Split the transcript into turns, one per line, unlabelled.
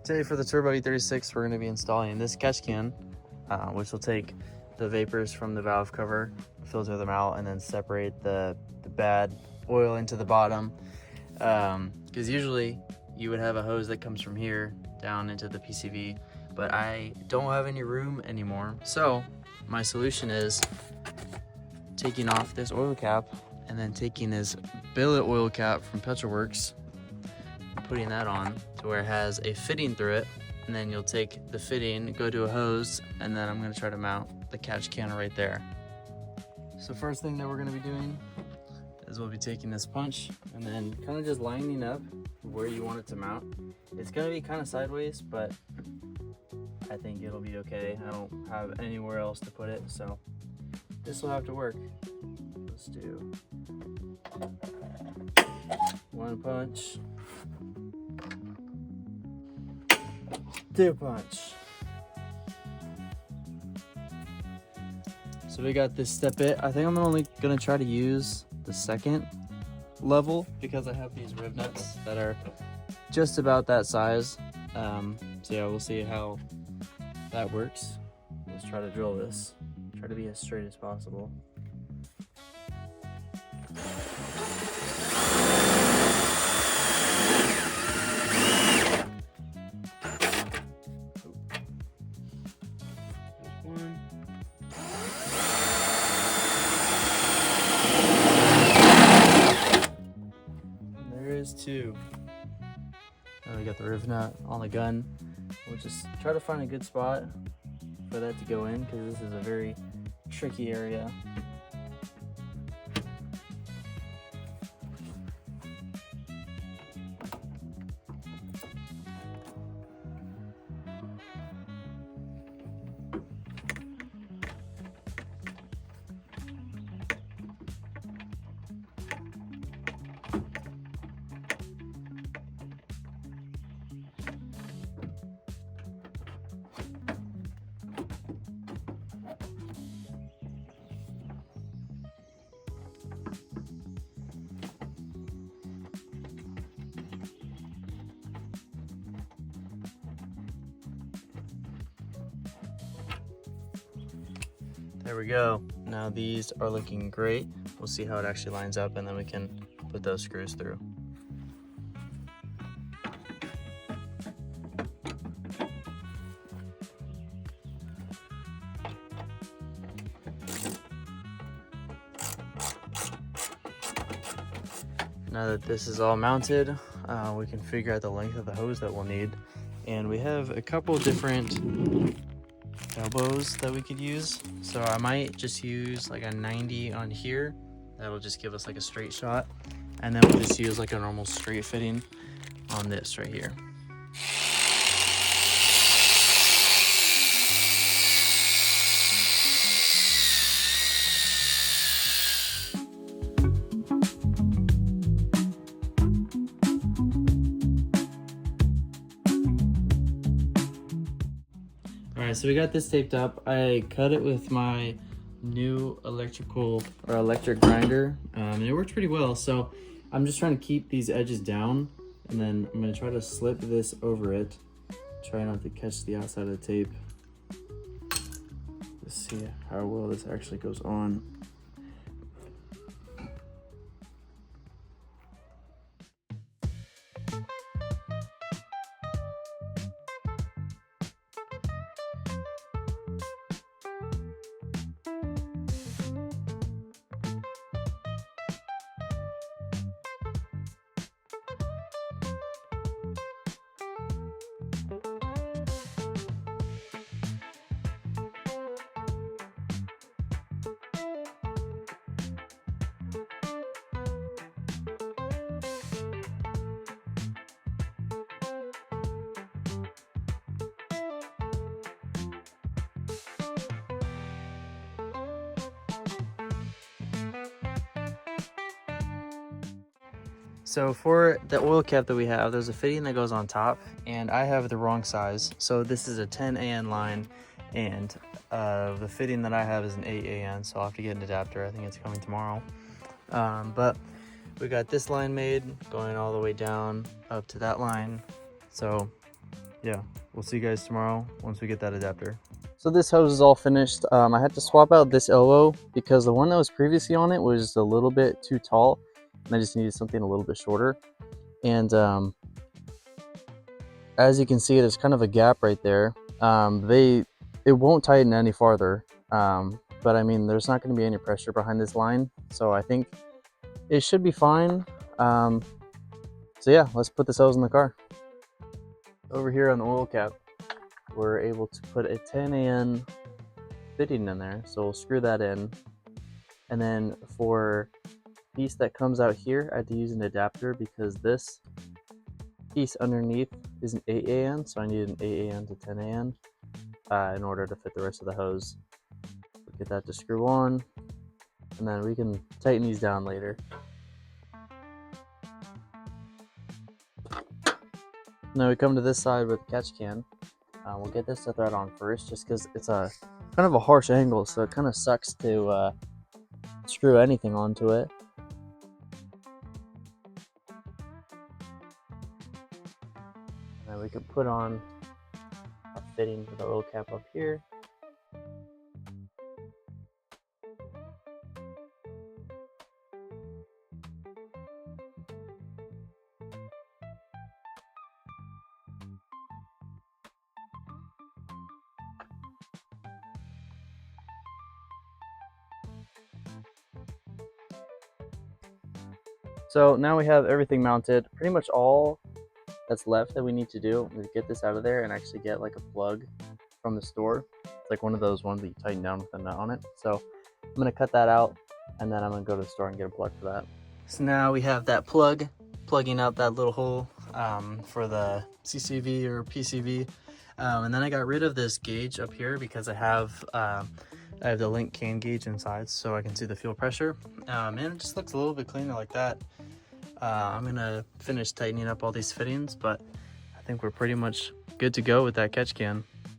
Today for the Turbo E36, we're going to be installing this catch can, which will take the vapors from the valve cover, filter them out, and then separate the bad oil into the bottom. Because usually you would have a hose that comes from here down into the PCV, but I don't have any room anymore. So my solution is taking off this oil cap and then taking this billet oil cap from Petrolworks, putting that on to where it has a fitting through it, and then you'll take the fitting, go to a hose, and then I'm going to try to mount the catch can right there. So first thing that we're going to be doing is we'll be taking this punch and then kind of just lining up where you want it to mount. It's going to be kind of sideways, but I think it'll be okay. I don't have anywhere else to put it, so this will have to work. Let's do one punch, two punch. So we got this step it. I think I'm only gonna try to use the second level because I have these rib nuts that are just about that size. So yeah, we'll see how that works. Let's try to drill this. Try to be as straight as possible. Two. Now we got the riv nut on the gun. We'll just try to find a good spot for that to go in because this is a very tricky area. There we go. Now these are looking great. We'll see how it actually lines up and then we can put those screws through. Now that this is all mounted, we can figure out the length of the hose that we'll need. And we have a couple different elbows that we could use. So I might just use like a 90 on here. That'll just give us like a straight shot. And then we'll just use like a normal straight fitting on this right here. Alright, so we got this taped up. I cut it with my new electric grinder, and it works pretty well. So I'm just trying to keep these edges down, and then I'm going to try to slip this over it. Try not to catch the outside of the tape. Let's see how well this actually goes on. So for the oil cap that we have, there's a fitting that goes on top, and I have the wrong size. So this is a 10 AN line, and the fitting that I have is an 8 AN, so I'll have to get an adapter. I think it's coming tomorrow. But we got this line made going all the way down up to that line. So yeah, we'll see you guys tomorrow once we get that adapter. So this hose is all finished. I had to swap out this elbow because the one that was previously on it was a little bit too tall, and I just needed something a little bit shorter. And as you can see, there's kind of a gap right there. It won't tighten any farther, but I mean, there's not going to be any pressure behind this line, so I think it should be fine. So yeah, let's put this hose in the car. Over here on the oil cap, we're able to put a 10AN fitting in there, so we'll screw that in. And then for the piece that comes out here, I had to use an adapter because this piece underneath is an 8AN, so I need an 8AN to 10AN in order to fit the rest of the hose. We'll get that to screw on, and then we can tighten these down later. Now we come to this side with the catch can. We'll get this to thread on first, just because it's a kind of a harsh angle, so it kind of sucks to screw anything onto it. And then we can put on a fitting for the oil cap up here. So now we have everything mounted. Pretty much all that's left that we need to do is get this out of there and actually get like a plug from the store. It's like one of those ones that you tighten down with a nut on it. So I'm gonna cut that out, and then I'm gonna go to the store and get a plug for that. So now we have that plug plugging out that little hole for the CCV or PCV. And then I got rid of this gauge up here because I have the link can gauge inside, so I can see the fuel pressure. And it just looks a little bit cleaner like that. I'm gonna finish tightening up all these fittings, but I think we're pretty much good to go with that catch can.